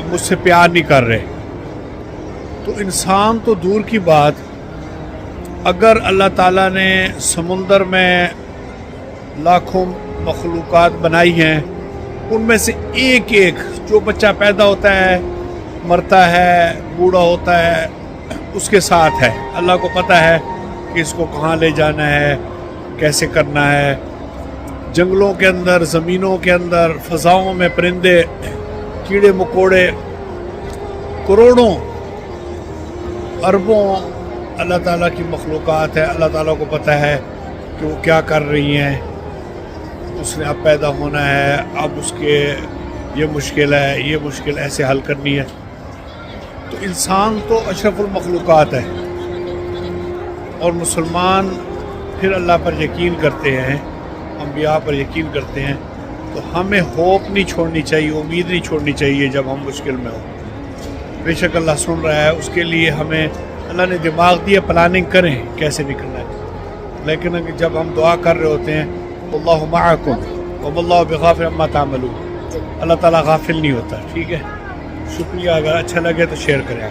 مجھ سے پیار نہیں کر رہے. تو انسان تو دور کی بات، اگر اللہ تعالیٰ نے سمندر میں لاکھوں مخلوقات بنائی ہیں، ان میں سے ایک ایک جو بچہ پیدا ہوتا ہے، مرتا ہے، بوڑھا ہوتا ہے، اس کے ساتھ ہے. اللہ کو پتہ ہے کہ اس کو کہاں لے جانا ہے، کیسے کرنا ہے. جنگلوں کے اندر، زمینوں کے اندر، فضاؤں میں پرندے، کیڑے مکوڑے، کروڑوں اربوں اللہ تعالیٰ کی مخلوقات ہے. اللہ تعالیٰ کو پتہ ہے کہ وہ کیا کر رہی ہیں. اس نے اب پیدا ہونا ہے، اب اس کے یہ مشکل ہے، یہ مشکل ایسے حل کرنی ہے. تو انسان تو اشرف المخلوقات ہے، اور مسلمان پھر اللہ پر یقین کرتے ہیں، انبیاء پر یقین کرتے ہیں. تو ہمیں ہوپ نہیں چھوڑنی چاہیے، امید نہیں چھوڑنی چاہیے جب ہم مشکل میں ہوں. بے شک اللہ سن رہا ہے. اس کے لیے ہمیں اللہ نے دماغ دیا، پلاننگ کریں کیسے نکلنا ہے. لیکن جب ہم دعا کر رہے ہوتے ہیں اللہ معکم وما اللہ بغافل عما تعملون، اللہ تعالیٰ غافل نہیں ہوتا. ٹھیک ہے، شکریہ. اگر اچھا لگے تو شیئر کریں.